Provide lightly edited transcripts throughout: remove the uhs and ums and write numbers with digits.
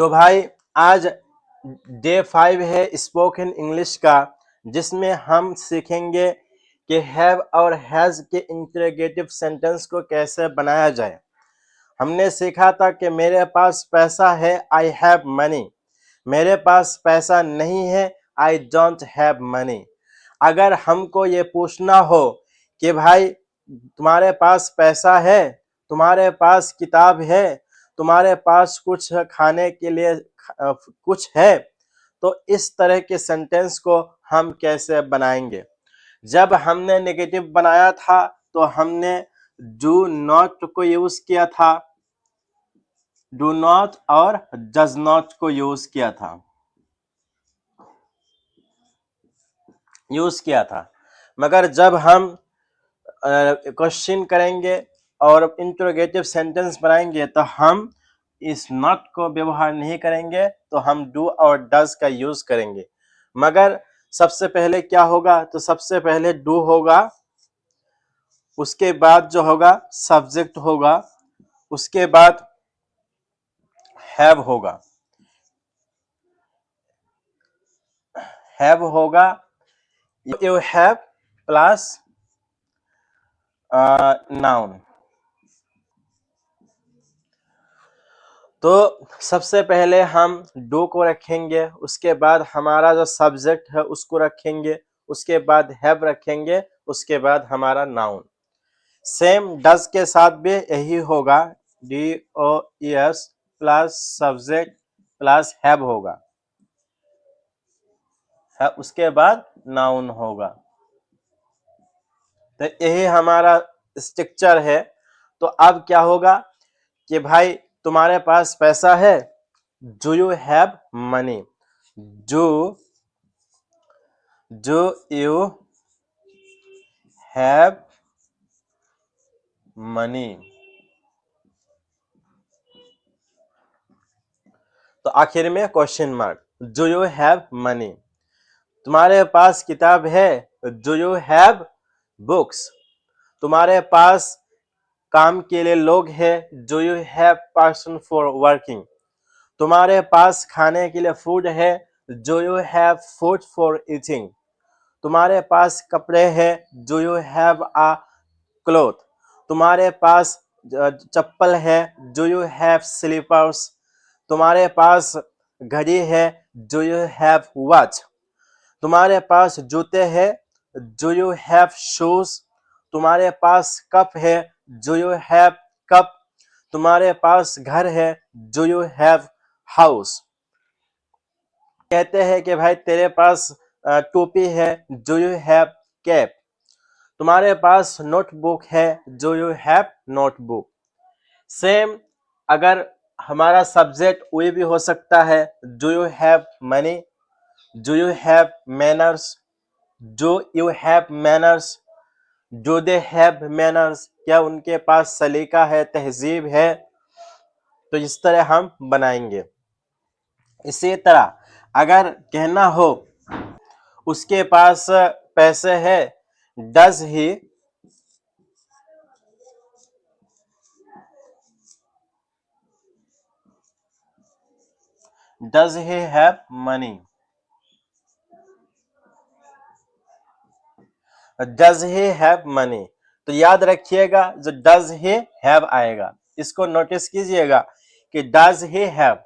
तो भाई आज डे 5 है स्पोकन इंग्लिश का, जिसमें हम सीखेंगे कि हैव और हैज के इंटरोगेटिव सेंटेंस को कैसे बनाया जाए। हमने सीखा था कि मेरे पास पैसा है, आई हैव मनी। मेरे पास पैसा नहीं है, आई डोंट हैव मनी। अगर हमको ये पूछना हो कि भाई तुम्हारे पास पैसा है, तुम्हारे पास किताब है, तुम्हारे पास कुछ खाने के लिए कुछ है, तो इस तरह के सेंटेंस को हम कैसे बनाएंगे। जब हमने नेगेटिव बनाया था तो हमने डू नॉट को यूज किया था, डू नॉट और डज नॉट को यूज किया था। मगर जब हम क्वेश्चन करेंगे और इंटरोगेटिव सेंटेंस बनाएंगे तो हम इस नॉट को व्यवहार नहीं करेंगे, तो हम डू और डज का यूज करेंगे। मगर सबसे पहले क्या होगा, तो सबसे पहले डू होगा, उसके बाद जो होगा सब्जेक्ट होगा, उसके बाद हैव होगा। हैव होगा यू हैव प्लस नाउन। तो सबसे पहले हम डू को रखेंगे, उसके बाद हमारा जो सब्जेक्ट है उसको रखेंगे, उसके बाद हैव रखेंगे, उसके बाद हमारा नाउन। सेम डज के साथ भी यही होगा, D O S plus subject plus have होगा, उसके बाद नाउन होगा। तो यही हमारा स्ट्रक्चर है। तो अब क्या होगा कि भाई तुम्हारे पास पैसा है, do you have money. Do you have money. तो आखिर में question mark, do you have money. तुम्हारे पास किताब है, डू यू हैव बुक्स। तुम्हारे पास काम के लिए लोग हैं, do you have person for working. तुम्हारे पास खाने के लिए फूड है, do you have food for eating. तुम्हारे पास कपड़े हैं, do you have a cloth. तुम्हारे पास चप्पल है, डू यू हैव स्लीपर्स। तुम्हारे पास घड़ी है, डू यू हैव वॉच। तुम्हारे पास जूते हैं, डू यू हैव शूज। तुम्हारे पास कप है, डू यू हैव कप। तुम्हारे पास घर है, डू यू हैव हाउस। कहते हैं कि भाई तेरे पास टोपी है, डू यू हैव कैप। तुम्हारे पास नोटबुक है, do you have notebook. Same अगर हमारा सब्जेक्ट वे भी हो सकता है, do you have money, do you have manners, do you have manners, do they have manners. क्या उनके पास सलीका है, तहजीब है। तो इस तरह हम बनाएंगे। इसी तरह अगर कहना हो उसके पास पैसे है, does he have money. Does he have money. तो याद रखिएगा जो डज ही हैव आएगा इसको नोटिस कीजिएगा कि डज ही हैव,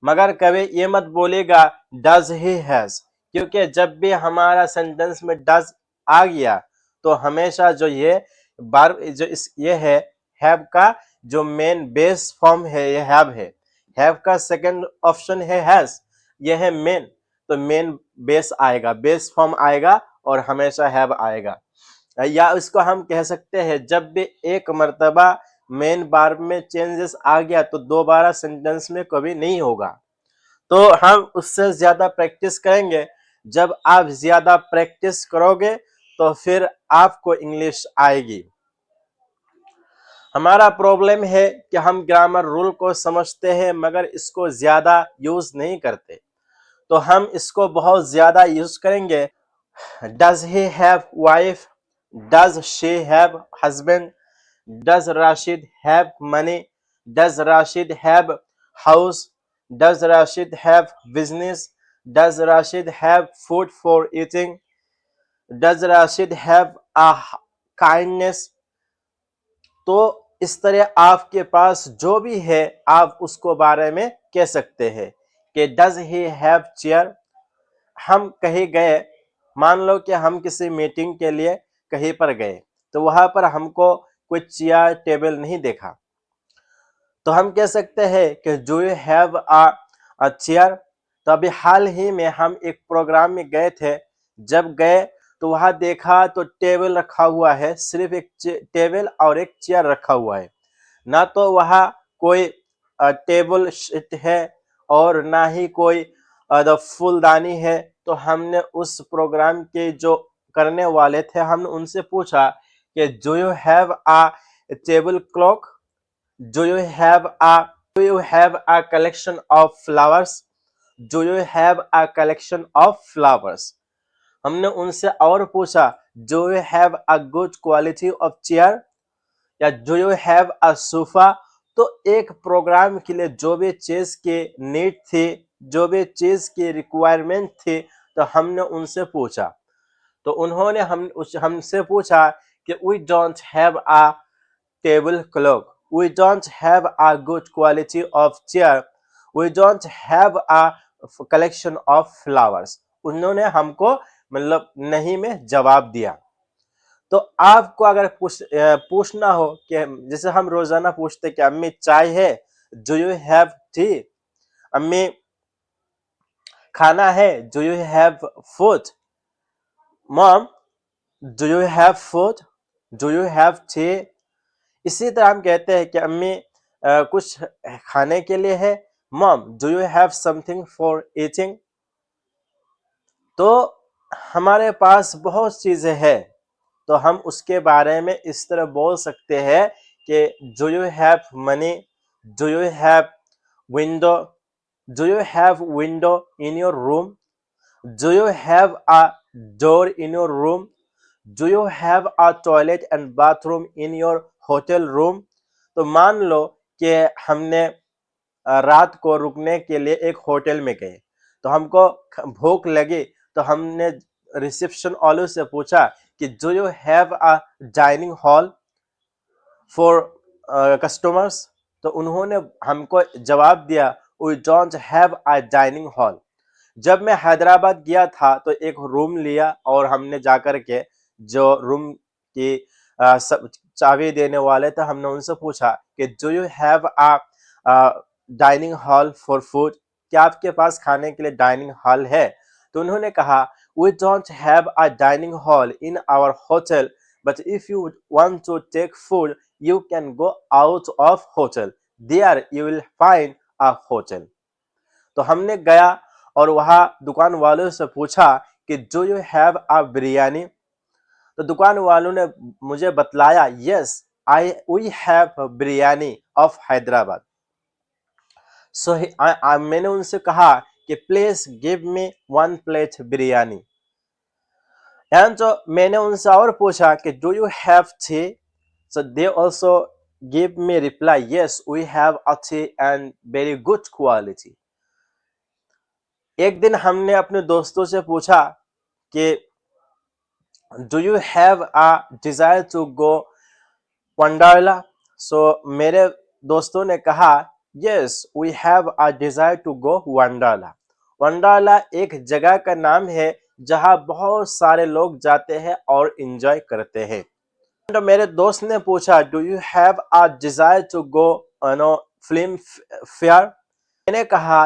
मगर कभी ये मत बोलेगा डज ही हैज, क्योंकि जब भी हमारा सेंटेंस में डज आ गया तो हमेशा जो ये बार जो इस ये है हैव का जो मेन बेस फॉर्म है ये हैव है। हैव का सेकंड ऑप्शन है हैज, ये है मेन। तो मेन बेस आएगा, बेस फॉर्म आएगा और हमेशा हैव आएगा। या इसको हम कह सकते हैं जब भी एक मर्तबा मेन बार में चेंजेस आ गया तो दोबारा सेंटेंस में कभी नहीं होगा। तो हम उससे ज्यादा प्रैक्टिस करेंगे। जब आप ज्यादा प्रैक्टिस करोगे तो फिर आपको इंग्लिश आएगी। हमारा प्रॉब्लम है कि हम ग्रामर रूल को समझते हैं मगर इसको ज्यादा यूज नहीं करते। तो हम इसको बहुत ज्यादा यूज करेंगे। Does he have wife, does she have husband, does Rashid have money, does Rashid have house, Does Rashid have business? Does Rashid have food for eating? Does Rashid have a kindness? तो इस तरह आपके पास जो भी है आप उसको बारे में कह सकते हैं कि डज ही हैव चेयर। हम कहीं गए, मान लो कि हम किसी मीटिंग के लिए कहीं पर गए, तो वहां पर हमको कोई चेयर टेबल नहीं देखा, तो हम कह सकते हैं कि do you have a chair. तो अभी हाल ही में हम एक प्रोग्राम में गए थे, जब गए तो वहां देखा तो टेबल रखा हुआ है, सिर्फ एक टेबल और एक चेयर रखा हुआ है, ना तो वहाँ कोई टेबल शीट है और ना ही कोई फूलदानी है। तो हमने उस प्रोग्राम के जो करने वाले थे, हमने उनसे पूछा कि do you have a table clock, do you have a collection of flowers, do you have a collection of flowers. हमने उनसे और पूछा do you have a good quality of chair, या do you have a sofa. तो एक programme के लिए जो भी चीज की नीड थी, जो भी चीज की रिक्वायरमेंट थी, तो हमने उनसे पूछा। तो उन्होंने हमसे पूछा कि we don't have a table clock, we don't have a good quality of chair, we don't have a collection of flowers. उन्होंने हमको मतलब नहीं में जवाब दिया। तो आपको अगर पूछना हो कि जैसे हम रोजाना पूछते कि अम्मी चाय है, डू यू हैव टी, अम्मी खाना है, do you have food, mom do you have food, do you have T. इसी तरह हम कहते हैं कि अम्मी कुछ खाने के लिए है, mom do you have something for eating. तो हमारे पास बहुत चीजें हैं, तो हम उसके बारे में इस तरह बोल सकते हैं कि do you have money, do you have window, do you have window in your room, do you have a door in your room, do you have a toilet and bathroom in your hotel room. तो मान लो कि हमने रात को रुकने के लिए एक होटल में गए, तो हमको भूख लगी, तो हमने रिसेप्शन वालों से पूछा कि do you have a dining hall for customers. तो उन्होंने हमको जवाब दिया we don't have a dining hall. जब मैं हैदराबाद गया था तो एक रूम लिया और हमने जाकर के जो रूम की सब चाबी देने वाले थे, हमने उनसे पूछा कि do you have a dining hall for food, क्या आपके पास खाने के लिए डाइनिंग हॉल है। तो उन्होंने कहा we don't have a dining hall in our hotel, but if you want to take food you can go out of hotel, there you will find a hotel। तो हमने गया और वहां दुकान वालों से पूछा कि do you have a biryani. तो दुकान वालों ने मुझे बतलाया yes I we have biryani of Hyderabad. So मैंने उनसे कहा कि please give me one plate biryani. And तो मैंने उनसे और पूछा कि do you have tea, so they also give me reply yes we have a tea and very good quality। एक दिन हमने अपने दोस्तों से पूछा कि do you have a desire to go Wonderla. So मेरे दोस्तों ने कहा yes we have a desire to go Wonderla. Wonderla एक जगह का नाम है जहां बहुत सारे लोग जाते हैं और एंजॉय करते हैं। तो मेरे दोस्त ने पूछा do you have a desire to go no film fair. मैंने कहा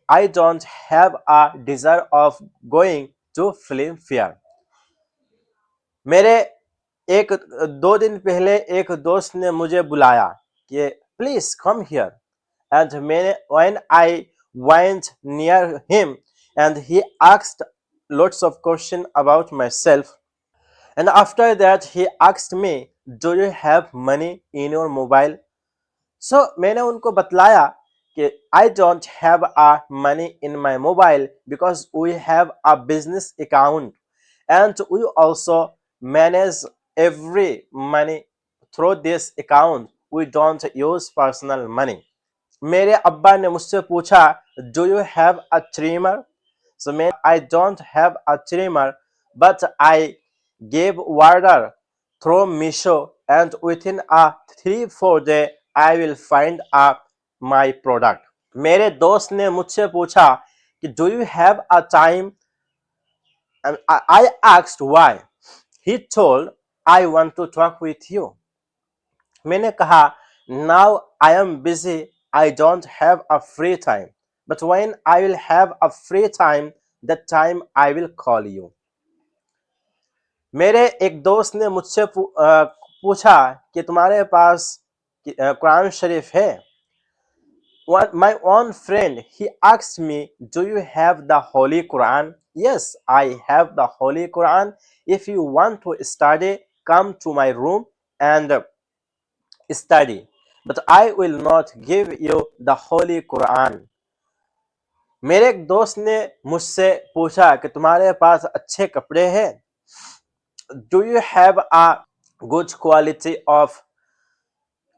I don't have a desire of going to film fair. मेरे एक दो दिन पहले एक दोस्त ने मुझे बुलाया कि प्लीज कम हियर, एंड मैंने when I went near him and he asked lots of question about myself, and after that he asked me do you have money in your mobile। so मैंने उनको बतलाया कि I don't have a money in my mobile because we have a business account and we also manage every money through this account, we don't use personal money। मेरे अब्बा ने मुझसे पूछा, do you have a trimmer? So मैं, I don't have a trimmer but I gave order through Meesho and within a 3-4 day I will find a my product. मेरे दोस्त ने मुझसे पूछा कि do you have a time, and I asked why. He told, I want to talk with you. मैंने कहा, now I am busy, I don't have a free time. But when I will have a free time, that time I will call you. मेरे एक दोस्त ने मुझसे पूछा कि तुम्हारे पास कुरान शरीफ है? My own friend, he asked me, do you have the Holy Quran? Yes, I have the Holy Quran. If you want to study, come to my room and study. But I will not give you the Holy Quran. मेरे एक दोस्त ने मुझसे पूछा कि तुम्हारे पास अच्छे कपड़े हैं? Do you have a good quality of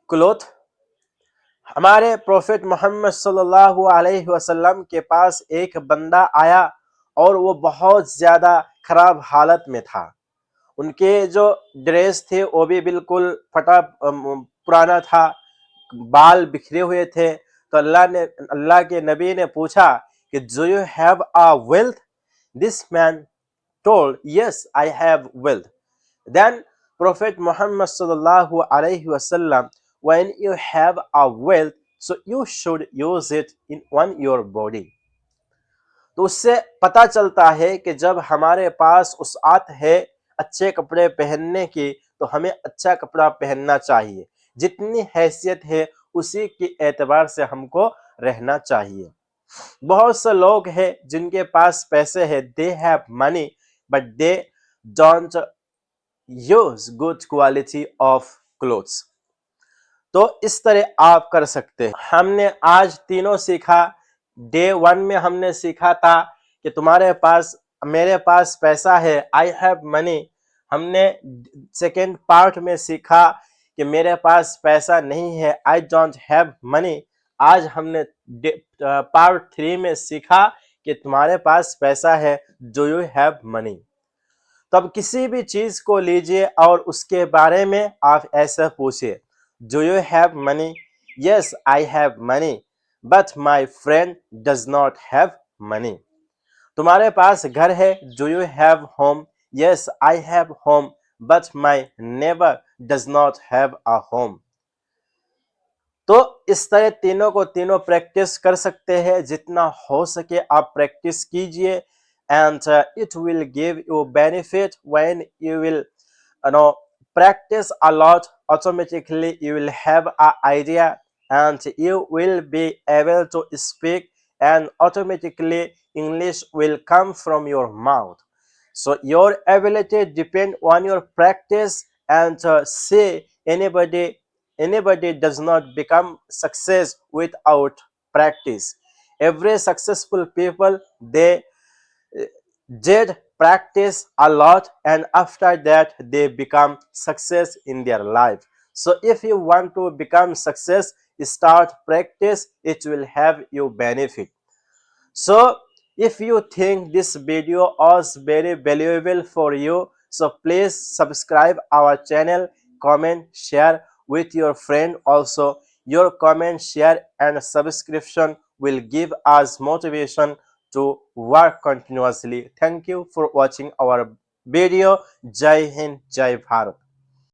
cloth? हमारे प्रोफेट मोहम्मद सल्लल्लाहु अलैहि वसल्लम के पास एक बंदा आया और वो बहुत ज़्यादा खराब हालत में था। उनके जो ड्रेस थे वो भी बिल्कुल फटा पुराना था, बाल बिखरे हुए थे। तो अल्लाह के नबी ने पूछा कि do you have a wealth? This man told, yes, I have wealth. Then Prophet Muhammad sallallahu alaihi wasallam, when you have a wealth, so you should use it in on your body. तो उससे पता चलता है कि जब हमारे पास वसाअत है अच्छे कपड़े पहनने की, तो हमें अच्छा कपड़ा पहनना चाहिए। जितनी हैसियत है उसी के एतबार से हमको रहना चाहिए। बहुत से लोग हैं जिनके पास पैसे हैं, they have money but they don't use good quality of clothes. तो इस तरह आप कर सकते हैं। हमने आज तीनों सीखा। डे 1 में हमने सीखा था कि तुम्हारे पास, मेरे पास पैसा है, आई हैव मनी। हमने सेकेंड पार्ट में सीखा कि मेरे पास पैसा नहीं है, आई डोंट हैव मनी। आज हमने पार्ट 3 में सीखा कि तुम्हारे पास पैसा है, डू यू हैव मनी। तब किसी भी चीज को लीजिए और उसके बारे में आप ऐसा पूछिए, do you have money? Yes I have money but my friend does not have money. तुम्हारे पास घर है, do you have home? Yes I have home but my neighbour does not have a home. तो इस तरह तीनों को तीनों practice कर सकते हैं। जितना हो सके आप प्रैक्टिस कीजिए and it will give you benefit when you will practice a lot. Automatically you will have an idea and you will be able to speak, and automatically English will come from your mouth. So your ability depend on your practice, and see, anybody does not become success without practice. Every successful people, they did practice a lot, and after that they become success in their life. So if you want to become success, start practice, it will have you benefit. So if you think this video was very valuable for you, so please subscribe our channel, comment, share with your friend also. Your comment, share and subscription will give us motivation to work continuously. Thank you for watching our video. Jai Hind, Jai Bharat.